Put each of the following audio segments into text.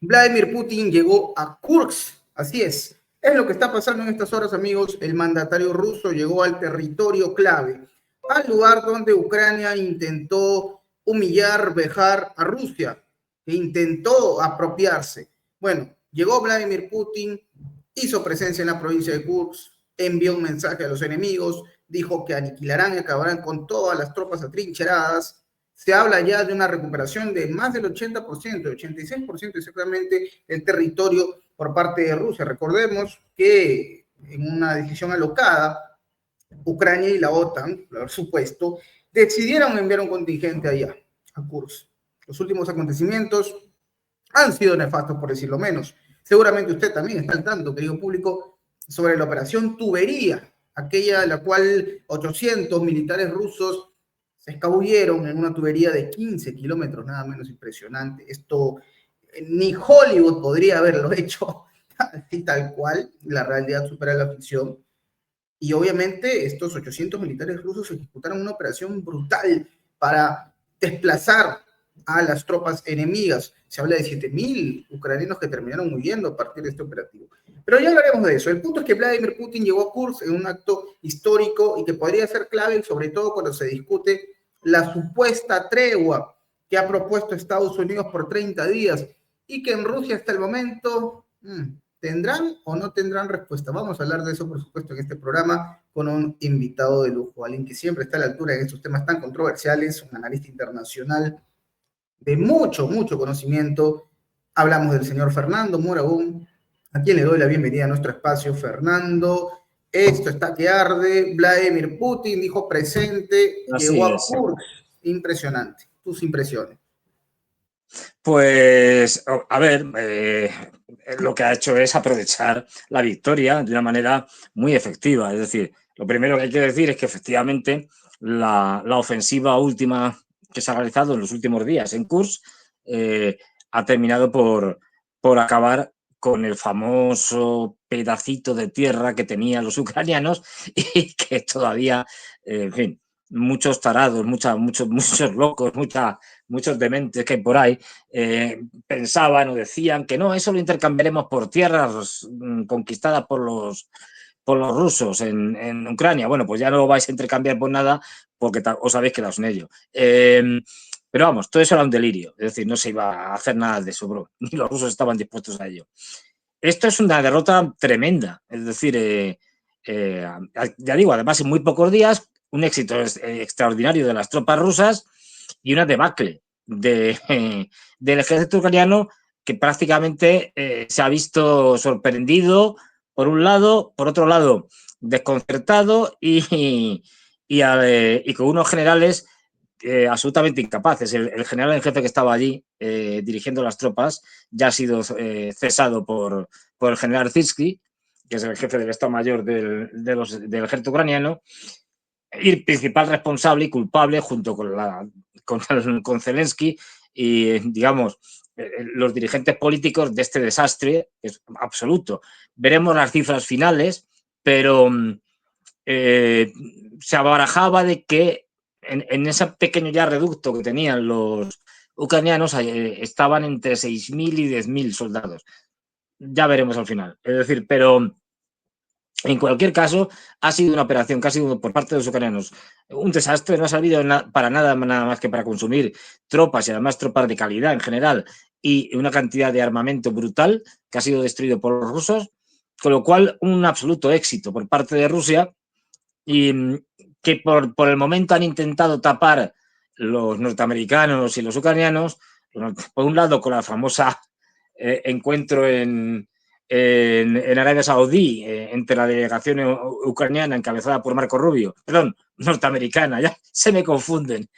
Vladimir Putin llegó a Kursk, así es lo que está pasando en estas horas, amigos. El mandatario ruso llegó al territorio clave, al lugar donde Ucrania intentó humillar, vejar a Rusia, que intentó apropiarse. Bueno, llegó Vladimir Putin, hizo presencia en la provincia de Kursk, envió un mensaje a los enemigos, dijo que aniquilarán y acabarán con todas las tropas atrincheradas. Se habla ya de una recuperación de más del 80%, 86% exactamente del territorio por parte de Rusia. Recordemos que en una decisión alocada, Ucrania y la OTAN, por supuesto, decidieron enviar un contingente allá, a Kursk. Los últimos acontecimientos han sido nefastos, por decirlo menos. Seguramente usted también está al tanto, querido público, sobre la operación Tubería, aquella de la cual 800 militares rusos se escabulleron en una tubería de 15 kilómetros, nada menos impresionante. Esto ni Hollywood podría haberlo hecho así tal cual, la realidad supera la ficción. Y obviamente estos 800 militares rusos ejecutaron una operación brutal para desplazar a las tropas enemigas. Se habla de 7.000 ucranianos que terminaron huyendo a partir de este operativo. Pero ya hablaremos de eso. El punto es que Vladimir Putin llegó a Kursk en un acto histórico y que podría ser clave, sobre todo cuando se discute la supuesta tregua que ha propuesto Estados Unidos por 30 días y que en Rusia hasta el momento ¿tendrán o no tendrán respuesta? Vamos a hablar de eso, por supuesto, en este programa con un invitado de lujo, alguien que siempre está a la altura en estos temas tan controversiales, un analista internacional de mucho, mucho conocimiento. Hablamos del señor Fernando Moraún, a quien le doy la bienvenida a nuestro espacio. Fernando, esto está que arde. Vladimir Putin dijo presente, llegó a Kursk. Impresionante. Tus impresiones. Pues, a ver, lo que ha hecho es aprovechar la victoria de una manera muy efectiva. Es decir, lo primero que hay que decir es que efectivamente la ofensiva última que se ha realizado en los últimos días en Kursk ha terminado por acabar con el famoso pedacito de tierra que tenían los ucranianos y que todavía, en fin, muchos tarados, muchos locos, muchos dementes que por ahí pensaban o decían que no, eso lo intercambiaremos por tierras conquistadas por los rusos en Ucrania. Bueno, pues ya no lo vais a intercambiar por nada porque os habéis quedado sin ello. Pero vamos, todo eso era un delirio, es decir, no se iba a hacer nada de eso, bro. Ni los rusos estaban dispuestos a ello. Esto es una derrota tremenda, es decir, ya digo, además en muy pocos días, un éxito extraordinario de las tropas rusas y una debacle del ejército ucraniano que prácticamente se ha visto sorprendido por un lado, por otro lado desconcertado y con unos generales absolutamente incapaces. El general en jefe que estaba allí dirigiendo las tropas ya ha sido cesado por el general Zitsky, que es el jefe del Estado Mayor del ejército ucraniano, y el principal responsable y culpable junto con Zelensky y, digamos, los dirigentes políticos de este desastre es absoluto. Veremos las cifras finales, pero se abarajaba de que en ese pequeño ya reducto que tenían los ucranianos estaban entre 6.000 y 10.000 soldados. Ya veremos al final. Es decir, pero en cualquier caso, ha sido una operación que ha sido por parte de los ucranianos un desastre, no ha servido para nada más que para consumir tropas y además tropas de calidad en general y una cantidad de armamento brutal que ha sido destruido por los rusos, con lo cual un absoluto éxito por parte de Rusia y que por el momento han intentado tapar los norteamericanos y los ucranianos, por un lado con la famosa encuentro en Arabia Saudí entre la delegación ucraniana encabezada por Marco Rubio, perdón, norteamericana, ya se me confunden,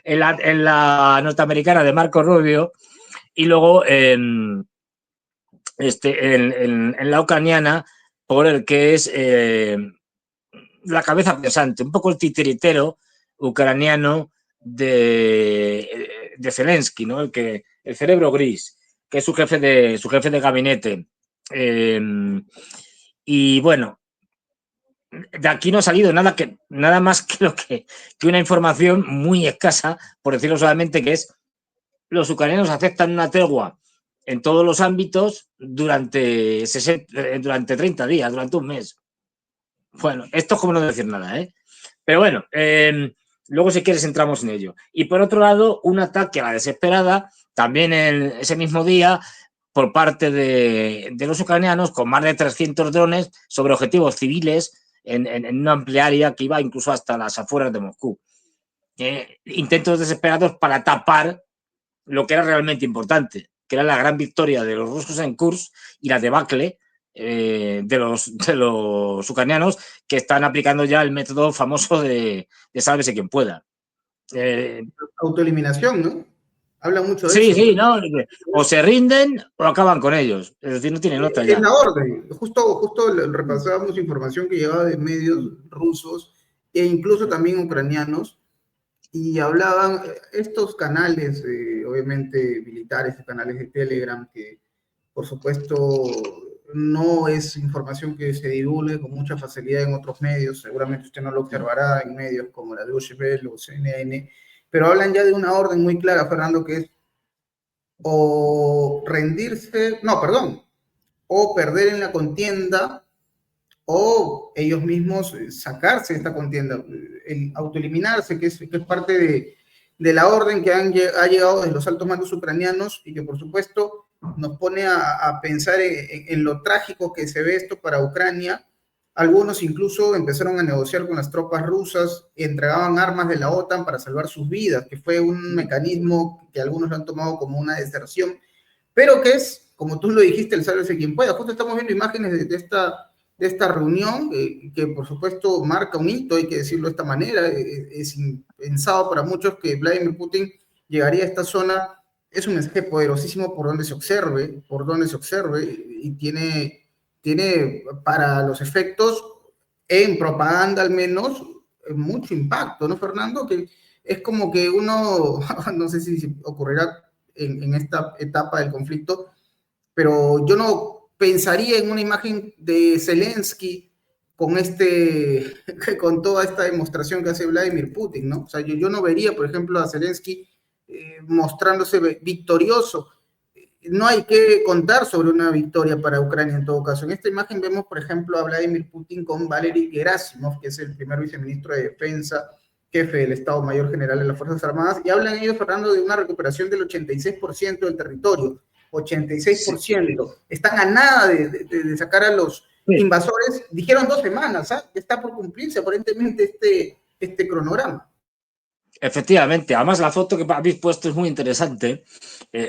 en la norteamericana de Marco Rubio y luego en la ucraniana por el que es la cabeza pensante, un poco el titiritero ucraniano de Zelensky, ¿no? El cerebro gris, que es su jefe de gabinete. Y bueno, de aquí no ha salido nada más que una información muy escasa, por decirlo solamente, que es los ucranianos aceptan una tregua en todos los ámbitos durante 30 días, durante un mes. Bueno, esto es como no decir nada, ¿eh? Pero bueno, luego si quieres entramos en ello. Y por otro lado, un ataque a la desesperada, también en ese mismo día, por parte de los ucranianos, con más de 300 drones sobre objetivos civiles en una amplia área que iba incluso hasta las afueras de Moscú. Intentos desesperados para tapar lo que era realmente importante, que era la gran victoria de los rusos en Kursk y la debacle de los ucranianos, que están aplicando ya el método famoso de sálvese quien pueda. Autoeliminación, ¿no? Habla mucho de Sí, eso. sí, ¿no? O se rinden o acaban con ellos. Es decir, no tienen otra Es ya. la orden. Justo repasábamos información que llegaba de medios rusos e incluso también ucranianos y hablaban estos canales, obviamente militares, canales de Telegram, que por supuesto no es información que se divulgue con mucha facilidad en otros medios, seguramente usted no lo observará en medios como la Deutsche Welle o CNN, pero hablan ya de una orden muy clara, Fernando, que es o rendirse, no, perdón, o perder en la contienda o ellos mismos sacarse de esta contienda, el autoeliminarse, que es parte de la orden que ha llegado desde los altos mandos ucranianos y que por supuesto nos pone a pensar en lo trágico que se ve esto para Ucrania. Algunos incluso empezaron a negociar con las tropas rusas y entregaban armas de la OTAN para salvar sus vidas, que fue un mecanismo que algunos lo han tomado como una deserción, pero que es, como tú lo dijiste, el sálvese quien pueda. Justo estamos viendo imágenes de esta reunión, que por supuesto marca un hito, hay que decirlo de esta manera. Es impensado para muchos que Vladimir Putin llegaría a esta zona. Es un mensaje poderosísimo por donde se observe, y tiene para los efectos, en propaganda al menos, mucho impacto, ¿no, Fernando? Que es como que uno, no sé si ocurrirá en esta etapa del conflicto, pero yo no pensaría en una imagen de Zelensky con con toda esta demostración que hace Vladimir Putin, ¿no? O sea, yo no vería, por ejemplo, a Zelensky mostrándose victorioso. No hay que contar sobre una victoria para Ucrania en todo caso. En esta imagen vemos, por ejemplo, a Vladimir Putin con Valery Gerasimov, que es el primer viceministro de Defensa, jefe del Estado Mayor General de las Fuerzas Armadas, y hablan ellos, Fernando, de una recuperación del 86% del territorio. 86%. Sí. Están a nada de sacar a los invasores. Dijeron 2 semanas, ¿ah? Está por cumplirse aparentemente este cronograma. Efectivamente, además la foto que habéis puesto es muy interesante.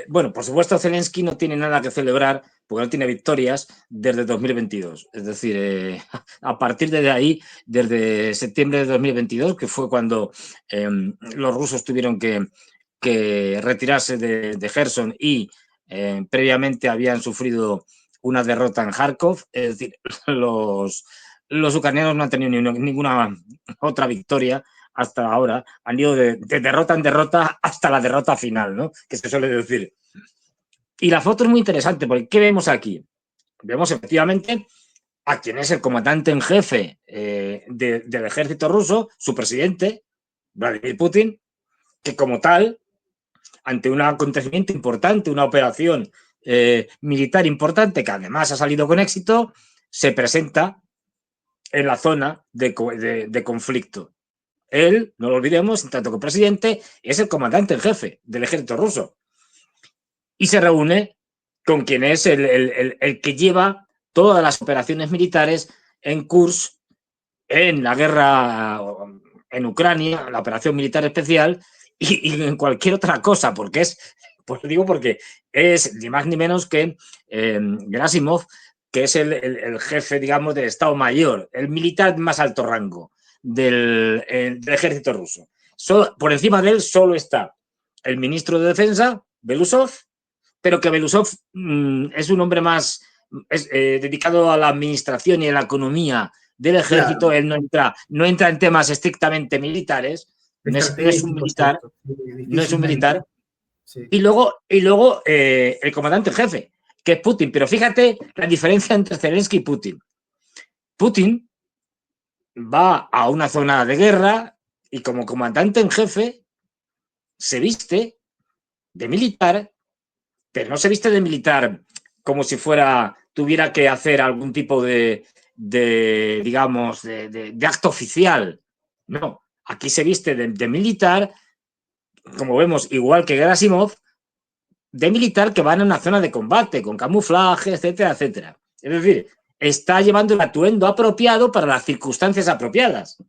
Bueno, por supuesto, Zelensky no tiene nada que celebrar porque no tiene victorias desde 2022. Es decir, a partir de ahí, desde septiembre de 2022, que fue cuando los rusos tuvieron que retirarse de Gerson y previamente habían sufrido una derrota en Kharkov. Es decir, los ucranianos no han tenido ninguna otra victoria hasta ahora, han ido de derrota en derrota hasta la derrota final, ¿no? Que se suele decir. Y la foto es muy interesante, porque ¿qué vemos aquí? Vemos efectivamente a quien es el comandante en jefe del ejército ruso, su presidente, Vladimir Putin, que como tal, ante un acontecimiento importante, una operación militar importante, que además ha salido con éxito, se presenta en la zona de conflicto. Él, no lo olvidemos, en tanto que presidente, es el comandante en jefe del ejército ruso. Y se reúne con quien es el que lleva todas las operaciones militares en Kursk, en la guerra en Ucrania, la operación militar especial y en cualquier otra cosa, porque pues lo digo porque es ni más ni menos que Gerasimov, que es el jefe, digamos, del Estado Mayor, el militar más alto rango del ejército ruso. Por encima de él solo está el ministro de Defensa, Belousov, pero que Belousov es un hombre más dedicado a la administración y a la economía del ejército. Claro. Él no entra en temas estrictamente militares, no es un militar, no es un militar. Sí. Y luego el comandante en jefe, que es Putin. Pero fíjate la diferencia entre Zelensky y Putin. Putin va a una zona de guerra y como comandante en jefe se viste de militar, pero no se viste de militar como si tuviera que hacer algún tipo digamos, de acto oficial. No, aquí se viste de militar, como vemos, igual que Gerasimov, de militar que van a una zona de combate, con camuflaje, etcétera, etcétera. Es decir, está llevando el atuendo apropiado para las circunstancias apropiadas.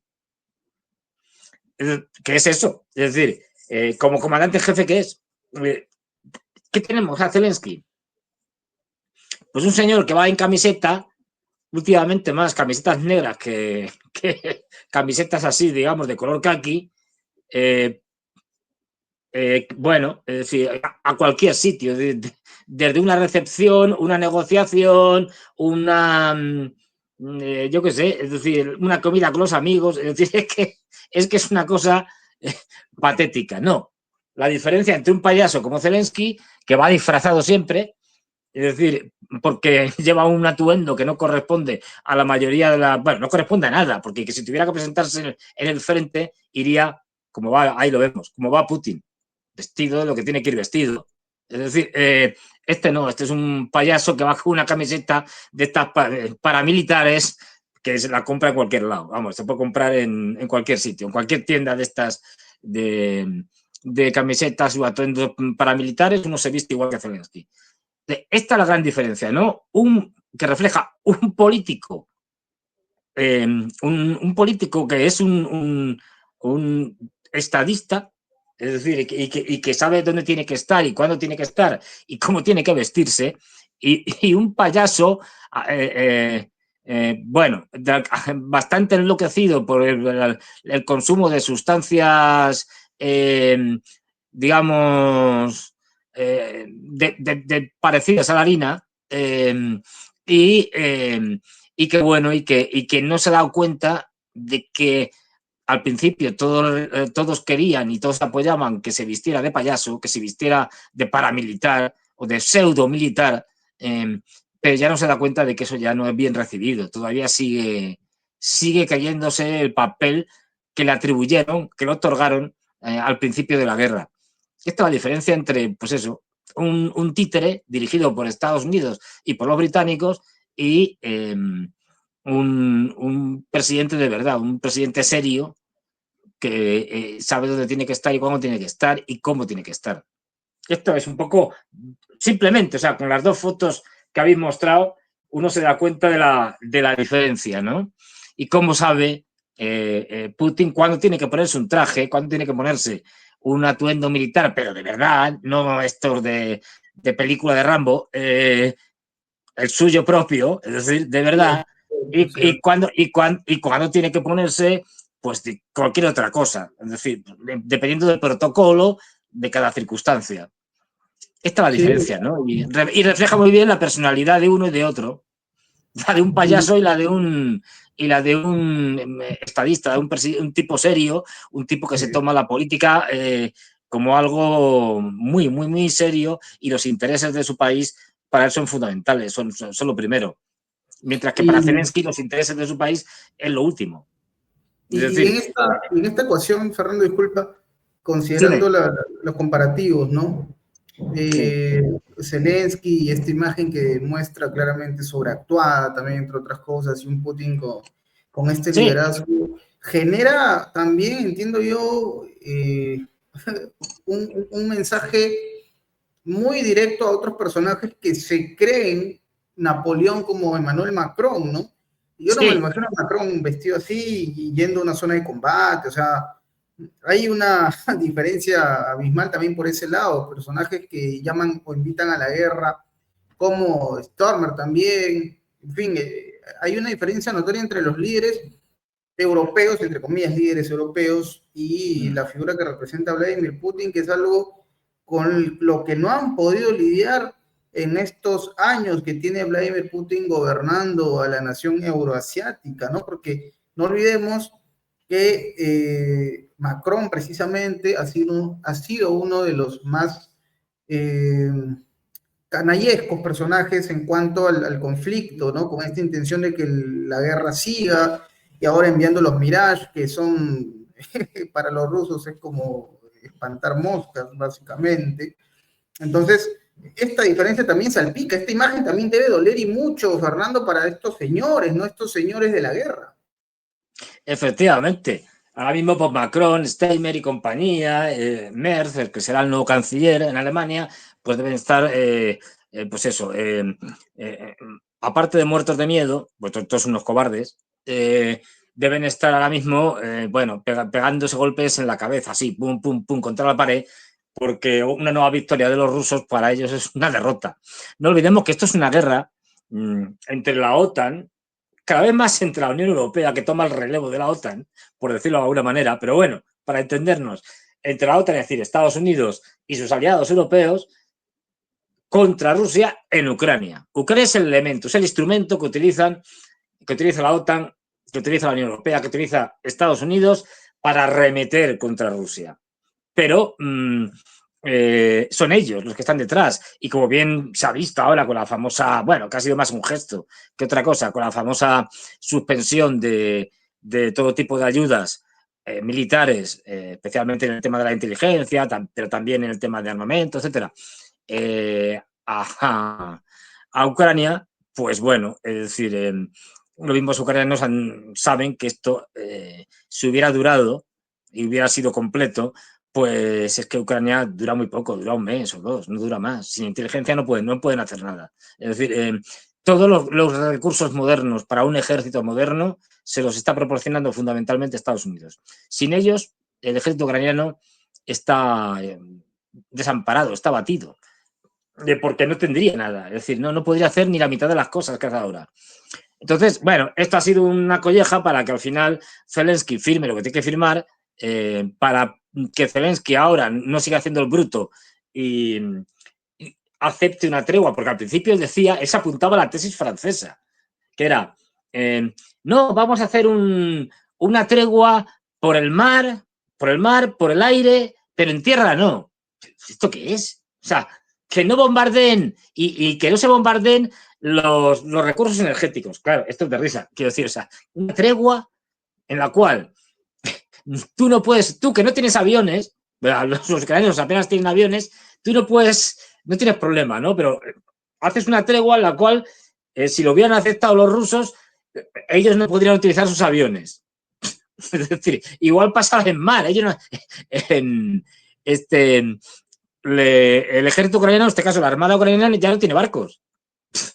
¿Qué es eso? Es decir, como comandante en jefe, ¿qué es? ¿Qué tenemos a Zelensky? Pues un señor que va en camiseta, últimamente más camisetas negras que camisetas así, digamos, de color caqui, bueno, es decir, a cualquier sitio, desde una recepción, una negociación, yo qué sé, es decir, una comida con los amigos, es decir, es que es una cosa patética, no. La diferencia entre un payaso como Zelensky, que va disfrazado siempre, es decir, porque lleva un atuendo que no corresponde a la mayoría de la... Bueno, no corresponde a nada, porque si tuviera que presentarse en el frente, iría, como va, ahí lo vemos, como va Putin, vestido de lo que tiene que ir vestido. Es decir, este no, este es un payaso que va con una camiseta de estas paramilitares que se la compra en cualquier lado. Vamos, se puede comprar en cualquier sitio, en cualquier tienda de estas de camisetas o atuendos paramilitares, uno se viste igual que Zelensky. Esta es la gran diferencia, ¿no? Que refleja un político, un político que es un estadista, es decir, y que sabe dónde tiene que estar y cuándo tiene que estar y cómo tiene que vestirse, y un payaso, bueno, bastante enloquecido por el consumo de sustancias, digamos, parecidas a la harina, y, que bueno, y que no se ha dado cuenta de que al principio todos querían y todos apoyaban que se vistiera de payaso, que se vistiera de paramilitar o de pseudo militar, pero ya no se da cuenta de que eso ya no es bien recibido. Todavía sigue cayéndose el papel que le atribuyeron, que le otorgaron al principio de la guerra. Esta es la diferencia entre, pues eso, un títere dirigido por Estados Unidos y por los británicos y un presidente de verdad, un presidente serio que sabe dónde tiene que estar y cuándo tiene que estar y cómo tiene que estar. Esto es un poco, simplemente, o sea, con las dos fotos que habéis mostrado, uno se da cuenta de la diferencia, ¿no? Y cómo sabe Putin cuándo tiene que ponerse un traje, cuándo tiene que ponerse un atuendo militar, pero de verdad, no estos de película de Rambo, el suyo propio, es decir, de verdad, y cuando tiene que ponerse pues de cualquier otra cosa, es decir, dependiendo del protocolo de cada circunstancia. Esta es la Sí, diferencia, ¿no? Y refleja muy bien la personalidad de uno y de otro, la de un payaso y la de un estadista, un tipo serio, un tipo que se toma la política como algo muy, muy, muy serio, y los intereses de su país para él son fundamentales, son lo primero. Mientras que para y, Zelensky los intereses de su país es lo último. Es y decir, en esta ecuación, Fernando, disculpa, considerando dime. los comparativos, ¿no? Sí, Zelensky y esta imagen que muestra claramente sobreactuada también, entre otras cosas, y un Putin con este sí, liderazgo, genera también, entiendo yo, un mensaje muy directo a otros personajes que se creen Napoleón como Emmanuel Macron, ¿no? Y yo no me lo sí, imagino a Macron vestido así y yendo a una zona de combate, o sea, hay una diferencia abismal también por ese lado, personajes que llaman o invitan a la guerra, como Stormer también, en fin, hay una diferencia notoria entre los líderes europeos, entre comillas, líderes europeos, y la figura que representa Vladimir Putin, que es algo con lo que no han podido lidiar en estos años que tiene Vladimir Putin gobernando a la nación euroasiática, ¿no? Porque no olvidemos que Macron precisamente ha sido uno de los más eh, canallescos personajes en cuanto al conflicto, ¿no? Con esta intención de que la guerra siga, y ahora enviando los Mirage, que son, para los rusos es como espantar moscas, básicamente. Entonces, esta diferencia también salpica, esta imagen también debe doler y mucho, Fernando, para estos señores, ¿no? Estos señores de la guerra. Efectivamente. Ahora mismo, pues Macron, Steinmeier y compañía, Merz, el que será el nuevo canciller en Alemania, pues deben estar, pues eso, aparte de muertos de miedo, pues todos unos cobardes, deben estar ahora mismo, bueno, pegándose golpes en la cabeza, así, pum, pum, pum, contra la pared, porque una nueva victoria de los rusos para ellos es una derrota. No olvidemos que esto es una guerra entre la OTAN, cada vez más entre la Unión Europea, que toma el relevo de la OTAN, por decirlo de alguna manera, pero bueno, para entendernos, entre la OTAN, es decir, Estados Unidos y sus aliados europeos, contra Rusia en Ucrania. Ucrania es el elemento, es el instrumento que utiliza la OTAN, que utiliza la Unión Europea, que utiliza Estados Unidos para arremeter contra Rusia. Pero son ellos los que están detrás. Y como bien se ha visto ahora con la famosa, bueno, que ha sido más un gesto que otra cosa, con la famosa suspensión de todo tipo de ayudas militares, especialmente en el tema de la inteligencia, pero también en el tema de armamento, etcétera, a Ucrania, pues bueno, es decir, los mismos ucranianos saben que esto, si hubiera durado y hubiera sido completo, pues es que Ucrania dura muy poco, dura un mes o dos, no dura más. Sin inteligencia no pueden hacer nada. Es decir, todos los recursos modernos para un ejército moderno se los está proporcionando fundamentalmente Estados Unidos. Sin ellos, el ejército ucraniano está desamparado, está batido, porque no tendría nada. Es decir, no podría hacer ni la mitad de las cosas que hace ahora. Entonces, bueno, esto ha sido una colleja para que al final Zelensky firme lo que tiene que firmar, para que Zelensky ahora no siga haciendo el bruto y acepte una tregua, porque al principio él decía, él se apuntaba a la tesis francesa, que era, no, vamos a hacer una tregua por el mar, por el aire, pero en tierra no. ¿Esto qué es? O sea, que no bombardeen y que no se bombardeen los recursos energéticos. Claro, esto es de risa, quiero decir, o sea, una tregua en la cual tú no puedes, tú que no tienes aviones, los ucranianos apenas tienen aviones, tú no puedes, no tienes problema, ¿no? Pero haces una tregua en la cual, si lo hubieran aceptado los rusos, ellos no podrían utilizar sus aviones. Es decir, igual pasaba en mar, ellos no, en el ejército ucraniano, en este caso la armada ucraniana, ya no tiene barcos.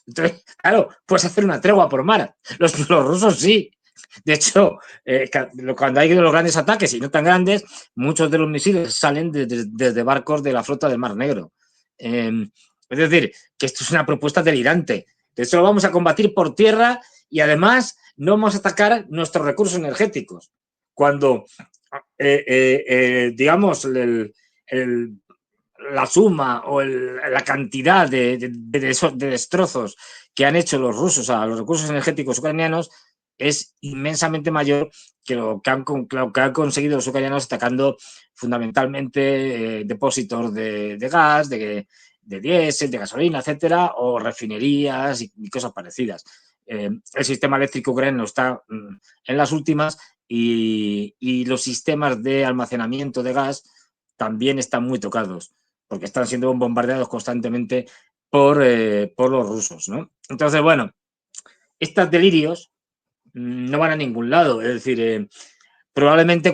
Entonces, claro, puedes hacer una tregua por mar. Los rusos sí. De hecho, cuando hay los grandes ataques y no tan grandes, muchos de los misiles salen desde barcos de la flota del Mar Negro. Es decir, que esto es una propuesta delirante. De hecho, lo vamos a combatir por tierra y además no vamos a atacar nuestros recursos energéticos. Cuando, digamos, la suma o la cantidad de destrozos que han hecho los rusos a los recursos energéticos ucranianos es inmensamente mayor que lo que han conseguido los ucranianos atacando fundamentalmente depósitos de gas, de diésel, de gasolina, etcétera, o refinerías y cosas parecidas. El sistema eléctrico ucraniano está en las últimas y los sistemas de almacenamiento de gas también están muy tocados, porque están siendo bombardeados constantemente por los rusos, ¿no? Entonces, bueno, estos delirios no van a ningún lado. Es decir, probablemente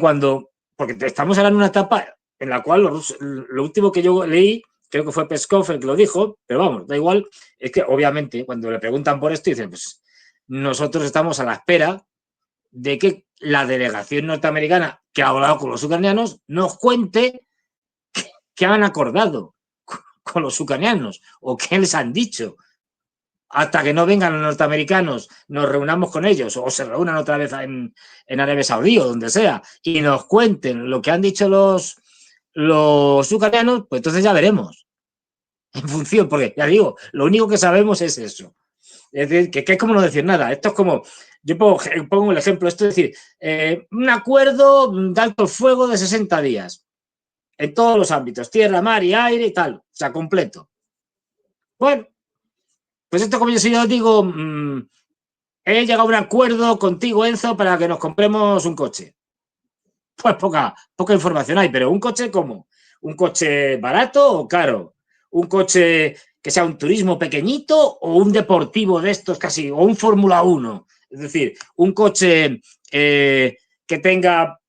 porque estamos ahora en una etapa en la cual lo último que yo leí, creo que fue Peskov el que lo dijo, pero vamos, da igual, es que obviamente cuando le preguntan por esto, dicen, pues nosotros estamos a la espera de que la delegación norteamericana que ha hablado con los ucranianos nos cuente qué han acordado con los ucranianos o qué les han dicho. Hasta que no vengan los norteamericanos, nos reunamos con ellos o se reúnan otra vez en Arabia Saudí o donde sea y nos cuenten lo que han dicho los ucranianos, pues entonces ya veremos. En función, porque ya digo, lo único que sabemos es eso. Es decir, que es como no decir nada. Esto es como, yo pongo el ejemplo, esto es decir, un acuerdo de alto fuego de 60 días en todos los ámbitos, tierra, mar y aire y tal, o sea, completo. Bueno, pues esto como yo digo, he llegado a un acuerdo contigo, Enzo, para que nos compremos un coche. Pues poca información hay, pero ¿un coche cómo? ¿Un coche barato o caro? un coche que sea un turismo pequeñito o un deportivo de estos casi, o un Fórmula 1. Es decir, un coche que tenga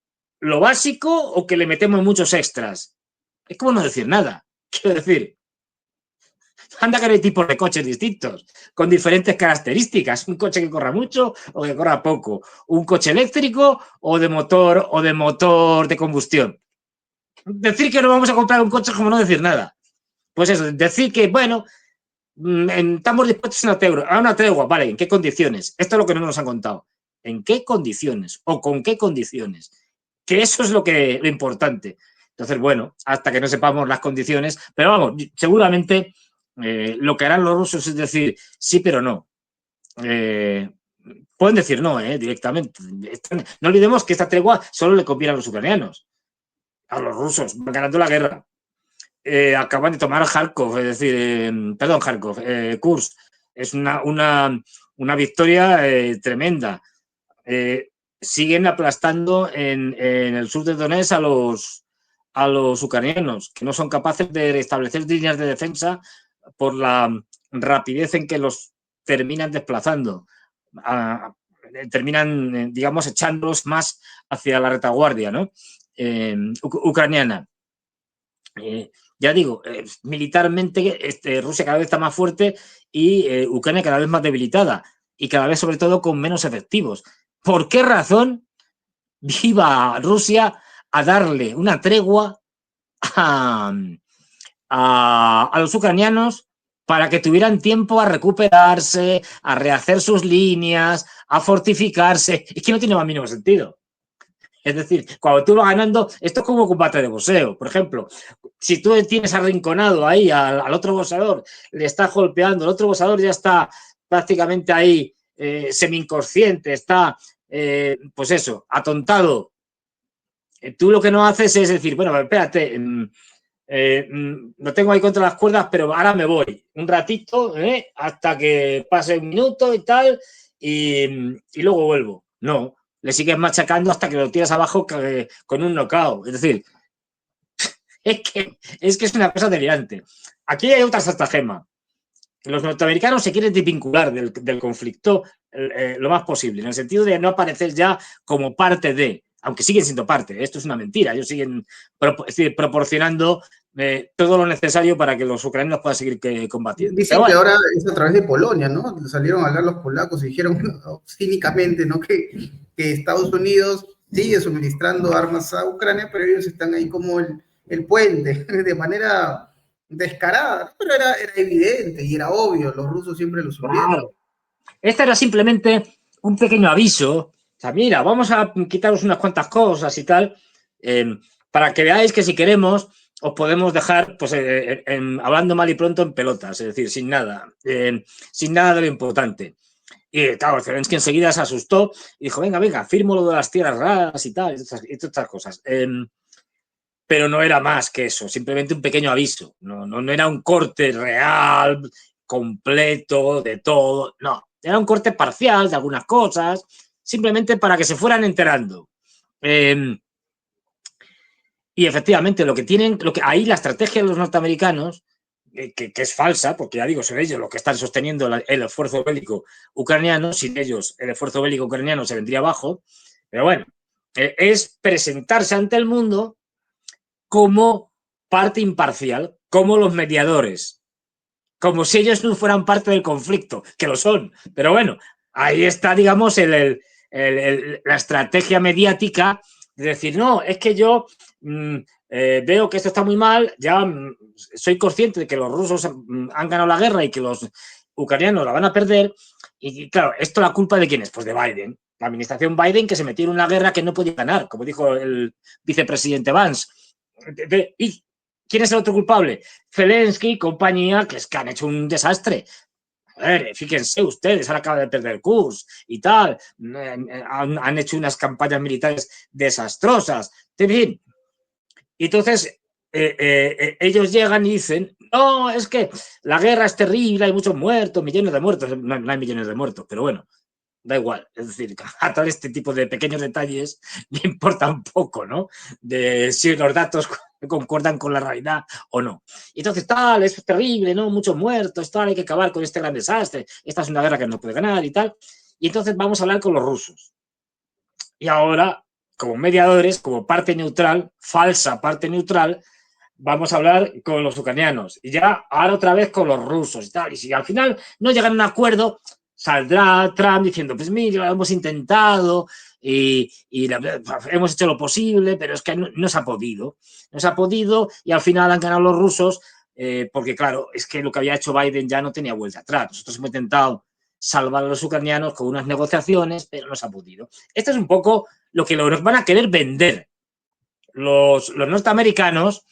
lo básico o que le metemos muchos extras. Es como no decir nada. Quiero decir, anda que hay tipos de coches distintos, con diferentes características. Un coche que corra mucho o que corra poco. Un coche eléctrico o de motor de combustión. Decir que no vamos a comprar un coche es como no decir nada. Pues eso, decir que, bueno, estamos dispuestos a una tregua, vale, ¿en qué condiciones? Esto es lo que no nos han contado. ¿En qué condiciones? ¿O con qué condiciones? Que eso es lo importante. Entonces, bueno, hasta que no sepamos las condiciones, pero vamos, seguramente lo que harán los rusos es decir sí, pero no. Pueden decir no, directamente. No olvidemos que esta tregua solo le conviene a los ucranianos. A los rusos, van ganando la guerra. Acaban de tomar Kharkov, es decir, perdón, Kharkov, Kursk. Es una victoria tremenda. Siguen aplastando en el sur de Donetsk a los ucranianos, que no son capaces de establecer líneas de defensa por la rapidez en que los terminan desplazando. Terminan, digamos, echándolos más hacia la retaguardia, ¿no? Ucraniana. Ya digo, militarmente Rusia cada vez está más fuerte y Ucrania cada vez más debilitada y cada vez sobre todo con menos efectivos. ¿Por qué razón iba Rusia a darle una tregua a los ucranianos para que tuvieran tiempo a recuperarse, a rehacer sus líneas, a fortificarse? Es que no tiene más mínimo sentido. Es decir, cuando tú vas ganando, esto es como un combate de boxeo. Por ejemplo, si tú tienes arrinconado ahí al otro boxeador, le estás golpeando, el otro boxeador ya está prácticamente ahí semi-inconsciente, está, pues eso, atontado. Tú lo que no haces es decir, bueno, espérate, lo tengo ahí contra las cuerdas, pero ahora me voy un ratito, hasta que pase un minuto y tal, y luego vuelvo. No, le sigues machacando hasta que lo tiras abajo con un knockout. Es decir, es que es una cosa delirante. Aquí hay otra estratagema. Los norteamericanos se quieren desvincular del conflicto lo más posible, en el sentido de no aparecer ya como parte de, aunque siguen siendo parte, esto es una mentira, ellos siguen proporcionando todo lo necesario para que los ucranianos puedan seguir combatiendo. Dicen que ahora es a través de Polonia, ¿no? Salieron a hablar los polacos y dijeron cínicamente, ¿no? Que Estados Unidos sigue suministrando armas a Ucrania, pero ellos están ahí como el puente, de manera descarada, pero era evidente y era obvio, los rusos siempre lo supieron. Claro. Este era simplemente un pequeño aviso. O sea, mira, vamos a quitaros unas cuantas cosas y tal, para que veáis que si queremos os podemos dejar, pues, hablando mal y pronto, en pelotas, es decir, sin nada de lo importante. Y claro, Zelensky enseguida se asustó y dijo, venga, firmo lo de las tierras raras y tal, y todas estas cosas. Pero no era más que eso, simplemente un pequeño aviso. No era un corte real, completo, de todo, no. Era un corte parcial de algunas cosas, simplemente para que se fueran enterando. Y efectivamente, ahí la estrategia de los norteamericanos, que es falsa, porque ya digo, son ellos los que están sosteniendo el esfuerzo bélico ucraniano, sin ellos el esfuerzo bélico ucraniano se vendría abajo, pero bueno, es presentarse ante el mundo como parte imparcial, como los mediadores, como si ellos no fueran parte del conflicto, que lo son, pero bueno, ahí está, digamos, la estrategia mediática de decir, no, es que yo veo que esto está muy mal, ya soy consciente de que los rusos han ganado la guerra y que los ucranianos la van a perder, y claro, ¿esto la culpa de quién es? Pues de Biden, la administración Biden, que se metió en una guerra que no podía ganar, como dijo el vicepresidente Vance. ¿Y quién es el otro culpable? Zelensky y compañía, que han hecho un desastre. A ver, fíjense ustedes, ahora acaba de perder Kursk y tal, han hecho unas campañas militares desastrosas. En fin, y entonces ellos llegan y dicen, no, es que la guerra es terrible, hay muchos muertos, millones de muertos. No hay millones de muertos, pero bueno, da igual. Es decir, a todo este tipo de pequeños detalles me importa un poco, ¿no? De si los datos que concuerdan con la realidad o no. Y entonces, tal, es terrible, ¿no? Muchos muertos, tal, hay que acabar con este gran desastre, esta es una guerra que no puede ganar y tal. Y entonces vamos a hablar con los rusos. Y ahora, como mediadores, como parte neutral, falsa parte neutral, vamos a hablar con los ucranianos. Y ya ahora otra vez con los rusos y tal. Y si al final no llegan a un acuerdo, saldrá Trump diciendo, pues mira, lo hemos intentado y hemos hecho lo posible, pero es que no se ha podido. No se ha podido y al final han ganado los rusos porque, claro, es que lo que había hecho Biden ya no tenía vuelta atrás. Nosotros hemos intentado salvar a los ucranianos con unas negociaciones, pero no se ha podido. Esto es un poco lo que nos van a querer vender los norteamericanos,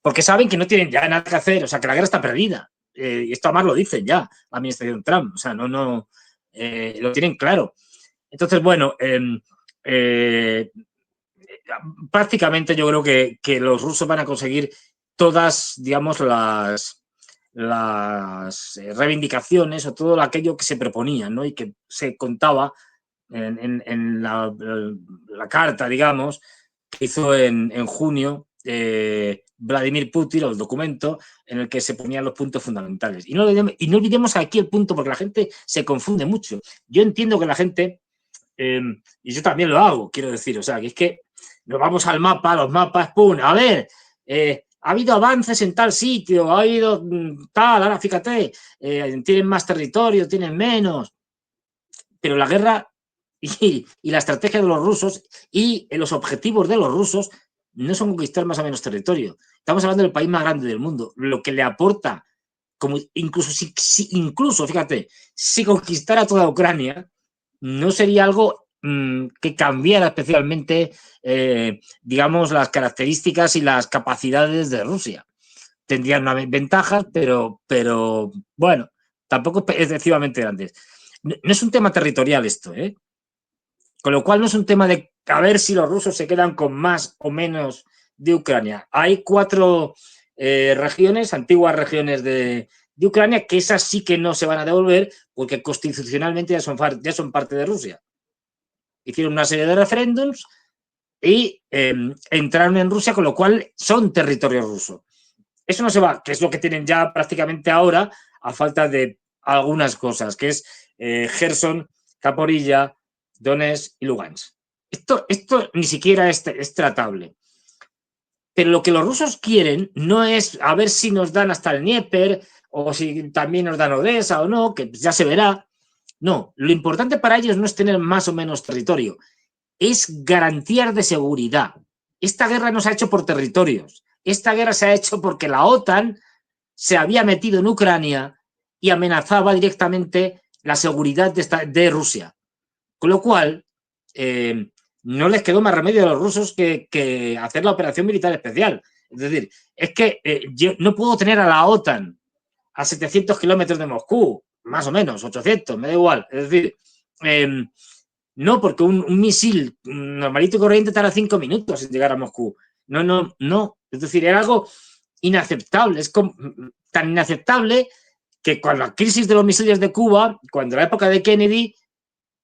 porque saben que no tienen ya nada que hacer, o sea, que la guerra está perdida. Y esto además lo dicen ya la administración Trump, o sea, lo tienen claro. Entonces, bueno, prácticamente yo creo que los rusos van a conseguir todas, digamos, las reivindicaciones o todo aquello que se proponían, ¿no? Y que se contaba en la carta, digamos, que hizo en junio Vladimir Putin, o el documento en el que se ponían los puntos fundamentales. Y no olvidemos aquí el punto, porque la gente se confunde mucho. Yo entiendo que la gente, y yo también lo hago, quiero decir, o sea, que es que nos vamos al mapa, los mapas, ¡pum! A ver, ha habido avances en tal sitio, ha habido tal, ahora fíjate, tienen más territorio, tienen menos, pero la guerra y la estrategia de los rusos y los objetivos de los rusos no son conquistar más o menos territorio. Estamos hablando del país más grande del mundo, lo que le aporta, como incluso, fíjate, si conquistara toda Ucrania, no sería algo que cambiara especialmente, digamos, las características y las capacidades de Rusia. Tendrían una ventajas, pero bueno, tampoco es excesivamente grandes. No es un tema territorial esto, ¿eh? Con lo cual no es un tema de a ver si los rusos se quedan con más o menos de Ucrania. Hay 4 regiones, antiguas regiones de Ucrania, que esas sí que no se van a devolver porque constitucionalmente ya son parte de Rusia. Hicieron una serie de referéndums y entraron en Rusia, con lo cual son territorio ruso. Eso no se va, que es lo que tienen ya prácticamente ahora, a falta de algunas cosas, que es Gerson, Zaporilla, Donetsk y Lugansk. Esto ni siquiera es tratable. Pero lo que los rusos quieren no es a ver si nos dan hasta el Dnieper o si también nos dan Odessa o no, que ya se verá. No, lo importante para ellos no es tener más o menos territorio, es garantías de seguridad. Esta guerra no se ha hecho por territorios. Esta guerra se ha hecho porque la OTAN se había metido en Ucrania y amenazaba directamente la seguridad de Rusia. Con lo cual, no les quedó más remedio a los rusos que hacer la operación militar especial. Es decir, es que yo no puedo tener a la OTAN a 700 kilómetros de Moscú, más o menos, 800, me da igual. Es decir, no, porque un misil normalito y corriente tarda 5 minutos en llegar a Moscú. No. Es decir, era algo inaceptable. Es tan inaceptable que con la crisis de los misiles de Cuba, cuando la época de Kennedy,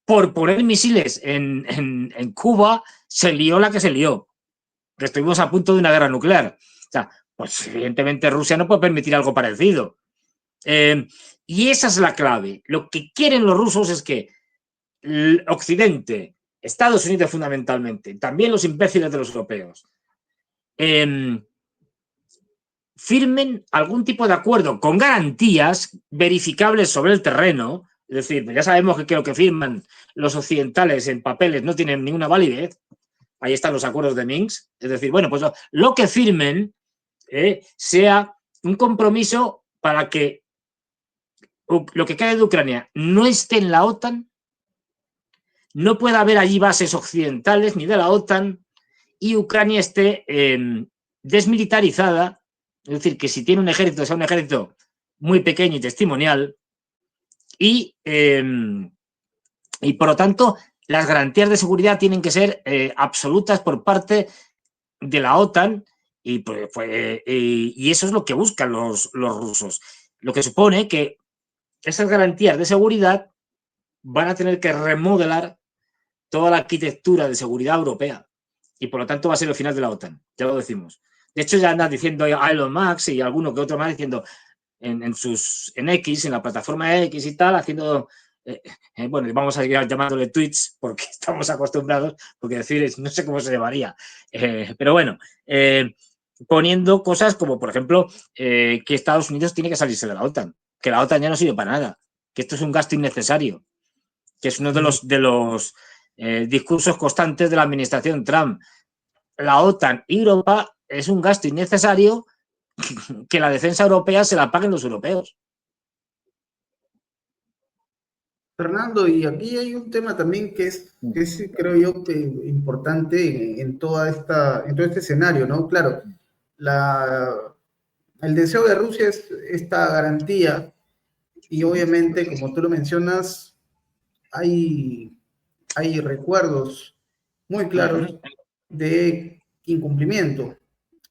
por poner misiles en Cuba, se lió la que se lió. Que estuvimos a punto de una guerra nuclear. O sea, pues evidentemente Rusia no puede permitir algo parecido. Y esa es la clave. Lo que quieren los rusos es que Occidente, Estados Unidos fundamentalmente, también los imbéciles de los europeos, firmen algún tipo de acuerdo con garantías verificables sobre el terreno. Es decir, ya sabemos que lo que firman los occidentales en papeles no tienen ninguna validez. Ahí están los acuerdos de Minsk. Es decir, bueno, pues lo que firmen sea un compromiso para que lo que quede de Ucrania no esté en la OTAN, no pueda haber allí bases occidentales ni de la OTAN y Ucrania esté desmilitarizada, es decir, que si tiene un ejército, sea un ejército muy pequeño y testimonial y por lo tanto las garantías de seguridad tienen que ser absolutas por parte de la OTAN y eso es lo que buscan los rusos. Lo que supone que esas garantías de seguridad van a tener que remodelar toda la arquitectura de seguridad europea y por lo tanto va a ser el final de la OTAN, ya lo decimos. De hecho, ya anda diciendo Elon Musk y alguno que otro más diciendo en X, en la plataforma X y tal, haciendo, bueno, vamos a ir llamándole tweets porque estamos acostumbrados, porque decir, no sé cómo se llamaría, pero bueno, poniendo cosas como, por ejemplo, que Estados Unidos tiene que salirse de la OTAN, que la OTAN ya no sirve para nada, que esto es un gasto innecesario, que es uno de los discursos constantes de la administración Trump. La OTAN y Europa es un gasto innecesario, que la defensa europea se la paguen los europeos. Fernando, y aquí hay un tema también que es creo yo, que importante en todo este escenario, ¿no? Claro, el deseo de Rusia es esta garantía y obviamente, como tú lo mencionas, hay recuerdos muy claros de incumplimiento.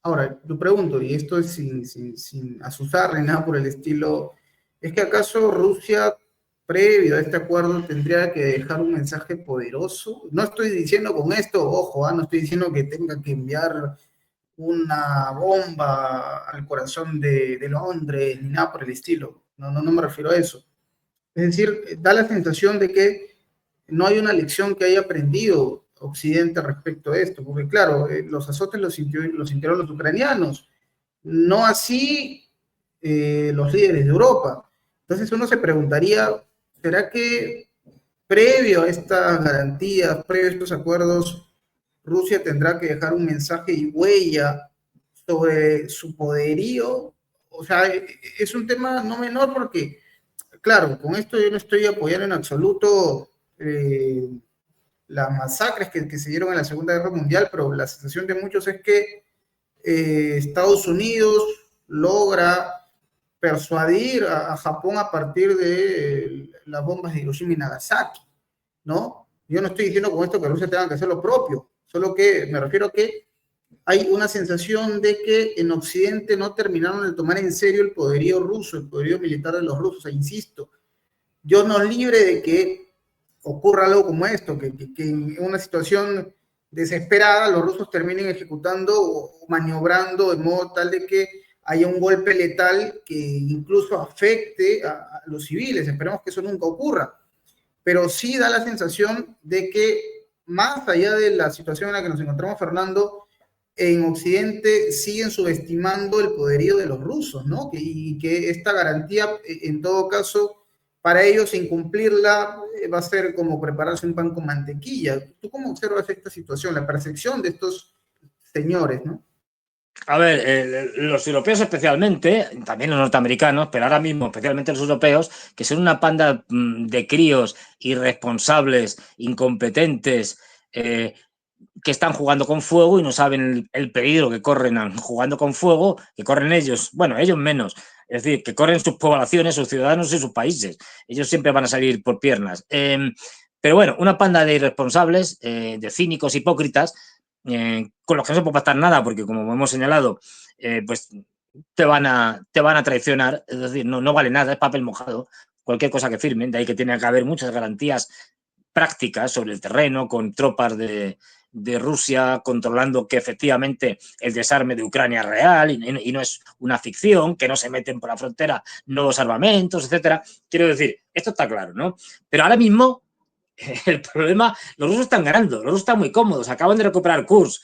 Ahora, yo pregunto, y esto es sin asusar ni nada por el estilo, ¿es que acaso Rusia, previo a este acuerdo, tendría que dejar un mensaje poderoso? No estoy diciendo con esto, ojo, no estoy diciendo que tenga que enviar una bomba al corazón de Londres, ni nada por el estilo. No me refiero a eso. Es decir, da la sensación de que no hay una lección que haya aprendido Occidente respecto a esto, porque claro, los azotes los sintieron los ucranianos, no así los líderes de Europa. Entonces uno se preguntaría, ¿será que previo a estas garantías, previo a estos acuerdos, Rusia tendrá que dejar un mensaje y huella sobre su poderío? O sea, es un tema no menor porque, claro, con esto yo no estoy apoyando en absoluto las masacres que se dieron en la Segunda Guerra Mundial, pero la sensación de muchos es que Estados Unidos logra persuadir a Japón a partir de las bombas de Hiroshima y Nagasaki, ¿no? Yo no estoy diciendo con esto que Rusia tenga que hacer lo propio, solo que me refiero a que hay una sensación de que en Occidente no terminaron de tomar en serio el poderío ruso, el poderío militar de los rusos. E insisto, Dios nos libre de que ocurra algo como esto, que en una situación desesperada los rusos terminen ejecutando o maniobrando de modo tal de que haya un golpe letal que incluso afecte a los civiles. Esperemos que eso nunca ocurra. Pero sí da la sensación de que más allá de la situación en la que nos encontramos, Fernando, en Occidente siguen subestimando el poderío de los rusos, ¿no? Y que esta garantía, en todo caso, para ellos incumplirla va a ser como prepararse un pan con mantequilla. ¿Tú cómo observas esta situación, la percepción de estos señores, ¿no? A ver, los europeos especialmente, también los norteamericanos, pero ahora mismo especialmente los europeos, que son una panda de críos irresponsables, incompetentes, que están jugando con fuego y no saben el peligro que corren jugando con fuego, que corren ellos, bueno, ellos menos, es decir, que corren sus poblaciones, sus ciudadanos y sus países. Ellos siempre van a salir por piernas. Pero bueno, una panda de irresponsables, de cínicos, hipócritas, con los que no se puede pactar nada, porque como hemos señalado, pues te van a traicionar, es decir, no vale nada, es papel mojado, cualquier cosa que firmen, de ahí que tiene que haber muchas garantías prácticas sobre el terreno, con tropas de Rusia controlando que efectivamente el desarme de Ucrania es real y no es una ficción, que no se meten por la frontera nuevos armamentos, etcétera. Quiero decir, esto está claro, ¿no? Pero ahora mismo el problema, los rusos están ganando, los rusos están muy cómodos, acaban de recuperar Kursk,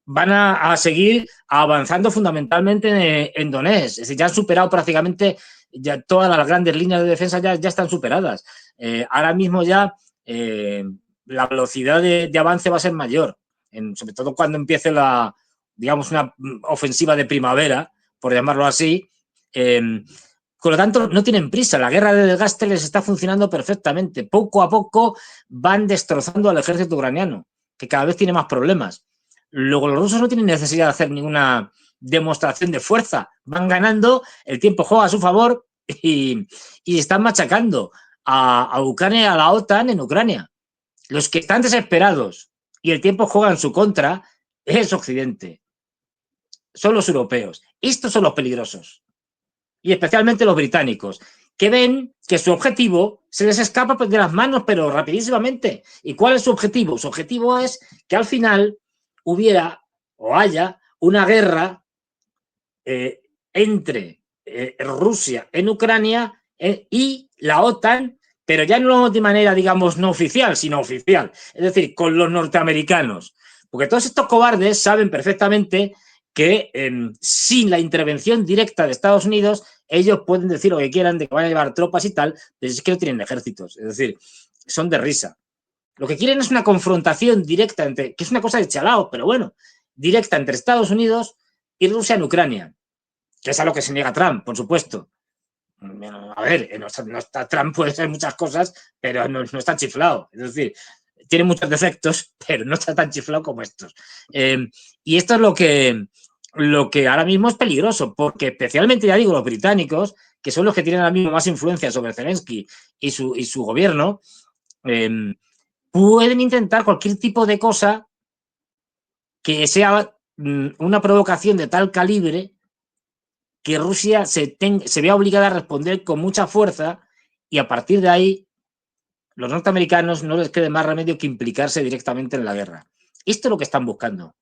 van a seguir avanzando fundamentalmente en Donetsk, es decir, ya han superado prácticamente ya todas las grandes líneas de defensa, ya están superadas. Ahora mismo ya la velocidad de avance va a ser mayor, sobre todo cuando empiece digamos, una ofensiva de primavera, por llamarlo así. Por lo tanto, no tienen prisa. La guerra de desgaste les está funcionando perfectamente. Poco a poco van destrozando al ejército ucraniano, que cada vez tiene más problemas. Luego, los rusos no tienen necesidad de hacer ninguna demostración de fuerza. Van ganando, el tiempo juega a su favor y están machacando a Ucrania y a la OTAN en Ucrania. Los que están desesperados y el tiempo juega en su contra es Occidente. Son los europeos. Estos son los peligrosos. Y especialmente los británicos, que ven que su objetivo se les escapa de las manos, pero rapidísimamente. ¿Y cuál es su objetivo? Su objetivo es que al final hubiera o haya una guerra entre Rusia en Ucrania y la OTAN, pero ya no de manera, digamos, no oficial, sino oficial, es decir, con los norteamericanos. Porque todos estos cobardes saben perfectamente que sin la intervención directa de Estados Unidos, ellos pueden decir lo que quieran de que van a llevar tropas y tal, pero es que no tienen ejércitos, es decir, son de risa. Lo que quieren es una confrontación directa, que es una cosa de chalao, pero bueno, directa entre Estados Unidos y Rusia en Ucrania, que es a lo que se niega Trump, por supuesto. A ver, no está, Trump puede ser muchas cosas, pero no está chiflado. Es decir, tiene muchos defectos, pero no está tan chiflado como estos. Y esto es lo que ahora mismo es peligroso, porque especialmente, ya digo, los británicos, que son los que tienen ahora mismo más influencia sobre Zelensky y su gobierno, pueden intentar cualquier tipo de cosa que sea una provocación de tal calibre que Rusia se vea obligada a responder con mucha fuerza y a partir de ahí los norteamericanos no les quede más remedio que implicarse directamente en la guerra. Esto es lo que están buscando.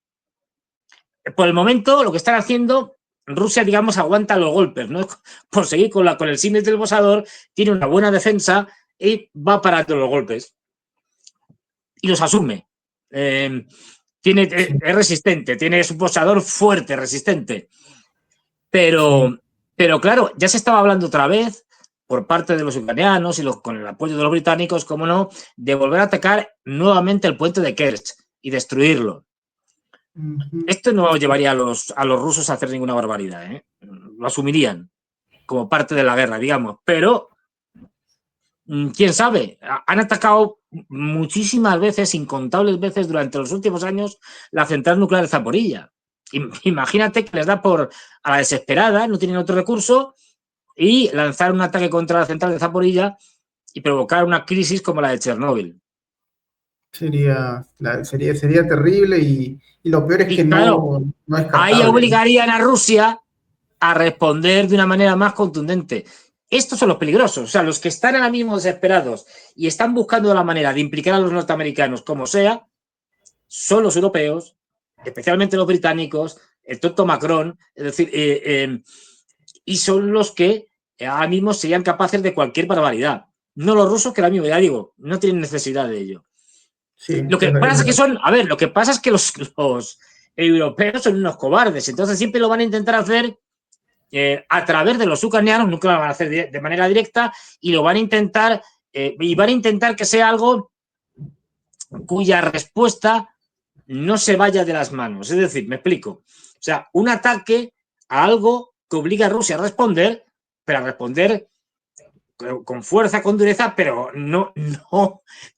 Por el momento, lo que están haciendo, Rusia, digamos, aguanta los golpes, ¿no? Por seguir con el símil del boxeador, tiene una buena defensa y va parando los golpes. Y los asume. Es resistente, tiene su boxeador fuerte, resistente. Pero claro, ya se estaba hablando otra vez por parte de los ucranianos y con el apoyo de los británicos, como no, de volver a atacar nuevamente el puente de Kerch y destruirlo. Esto no llevaría a los rusos a hacer ninguna barbaridad, ¿eh? Lo asumirían como parte de la guerra, digamos, pero quién sabe, han atacado muchísimas veces, incontables veces durante los últimos años, la central nuclear de Zaporilla. Imagínate que les da a la desesperada, no tienen otro recurso, y lanzar un ataque contra la central de Zaporilla y provocar una crisis como la de Chernóbil. Sería terrible y lo peor es que claro, no es ahí obligarían a Rusia a responder de una manera más contundente. Estos son los peligrosos, o sea, los que están ahora mismo desesperados y están buscando la manera de implicar a los norteamericanos como sea, son los europeos, especialmente los británicos, el tonto Macron, es decir, y son los que ahora mismo serían capaces de cualquier barbaridad. No los rusos, que ahora mismo, ya digo, no tienen necesidad de ello. Sí, lo que pasa es que los europeos son unos cobardes, entonces siempre lo van a intentar hacer a través de los ucranianos, nunca lo van a hacer de manera directa, y lo van a intentar, que sea algo cuya respuesta no se vaya de las manos. Es decir, me explico. O sea, un ataque a algo que obliga a Rusia a responder, pero a responder con fuerza, con dureza, pero no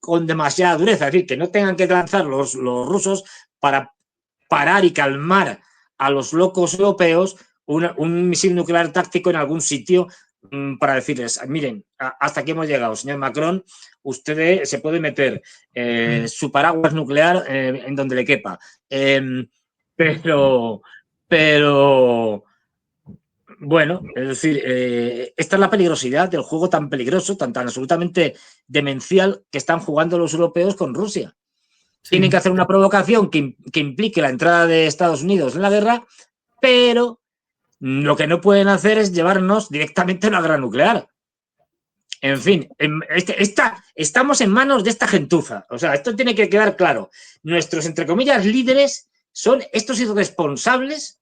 con demasiada dureza. Es decir, que no tengan que lanzar los rusos para parar y calmar a los locos europeos un misil nuclear táctico en algún sitio para decirles, miren, hasta aquí hemos llegado, señor Macron, usted se puede meter su paraguas nuclear en donde le quepa. Pero bueno, es decir, esta es la peligrosidad del juego tan peligroso, tan absolutamente demencial que están jugando los europeos con Rusia. Sí. Tienen que hacer una provocación que implique la entrada de Estados Unidos en la guerra, pero lo que no pueden hacer es llevarnos directamente a una guerra nuclear. En fin, estamos en manos de esta gentuza. O sea, esto tiene que quedar claro. Nuestros, entre comillas, líderes son estos irresponsables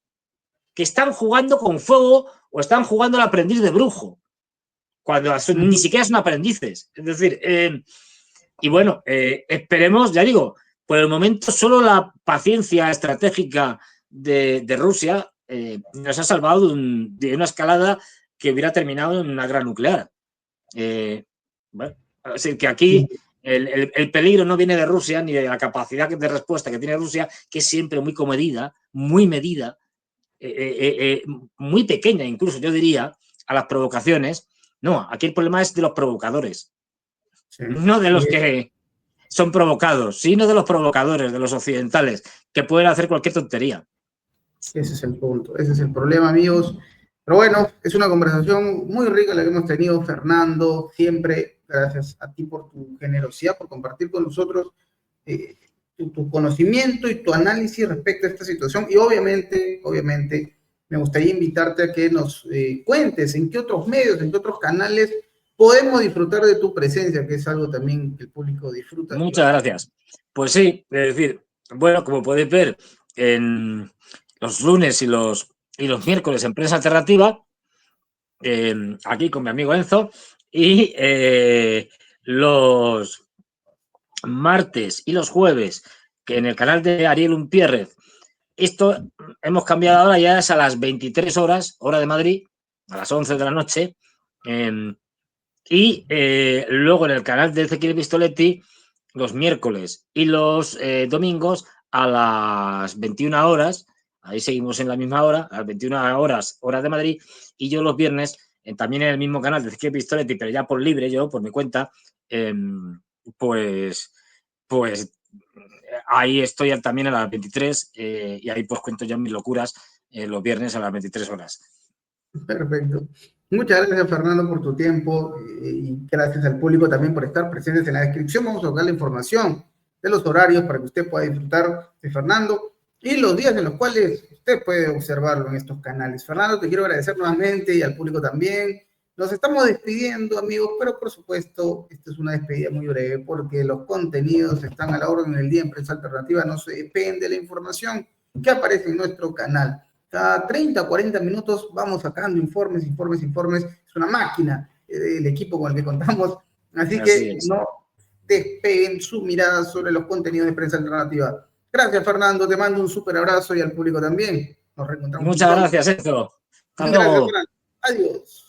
que están jugando con fuego o están jugando al aprendiz de brujo, cuando ni siquiera son aprendices. Es decir, y bueno, esperemos, ya digo, por el momento solo la paciencia estratégica de Rusia nos ha salvado de una escalada que hubiera terminado en una guerra nuclear. Bueno, así que aquí el peligro no viene de Rusia ni de la capacidad de respuesta que tiene Rusia, que es siempre muy comedida, muy medida, muy pequeña incluso, yo diría, a las provocaciones. No, aquí el problema es de los provocadores, sí, no de los que son provocados, sino de los provocadores, de los occidentales, que pueden hacer cualquier tontería. Ese es el punto, ese es el problema, amigos. Pero bueno, es una conversación muy rica la que hemos tenido, Fernando. Siempre gracias a ti por tu generosidad, por compartir con nosotros tu conocimiento y tu análisis respecto a esta situación. Y obviamente, me gustaría invitarte a que nos cuentes en qué otros medios, en qué otros canales podemos disfrutar de tu presencia, que es algo también que el público disfruta. Muchas gracias. Pues sí, es decir, bueno, como podéis ver, en los lunes y los miércoles en Prensa Alternativa, aquí con mi amigo Enzo, y los martes y los jueves, que en el canal de Ariel Unpierrez, esto hemos cambiado ahora, ya es a las 23 horas, hora de Madrid, a las 11 de la noche, y luego en el canal de Ezequiel Pistoletti, los miércoles y los domingos a las 21 horas, ahí seguimos en la misma hora, a las 21 horas, hora de Madrid, y yo los viernes, también en el mismo canal de Ezequiel Pistoletti, pero ya por libre, yo, por mi cuenta, pues ahí estoy también a las 23 y ahí pues cuento ya mis locuras los viernes a las 23 horas. Perfecto. Muchas gracias, Fernando, por tu tiempo y gracias al público también por estar presentes en la descripción. Vamos a dar la información de los horarios para que usted pueda disfrutar de Fernando y los días en los cuales usted puede observarlo en estos canales. Fernando, te quiero agradecer nuevamente y al público también. Nos estamos despidiendo, amigos, pero por supuesto, esta es una despedida muy breve porque los contenidos están a la orden del día en Prensa Alternativa. No se depende de la información que aparece en nuestro canal. Cada 30 o 40 minutos vamos sacando informes. Es una máquina el equipo con el que contamos. Así que no despeguen su mirada sobre los contenidos de Prensa Alternativa. Gracias, Fernando. Te mando un súper abrazo y al público también. Nos reencontramos. Muchas gracias, Enzo. Gracias, Fernando. Adiós.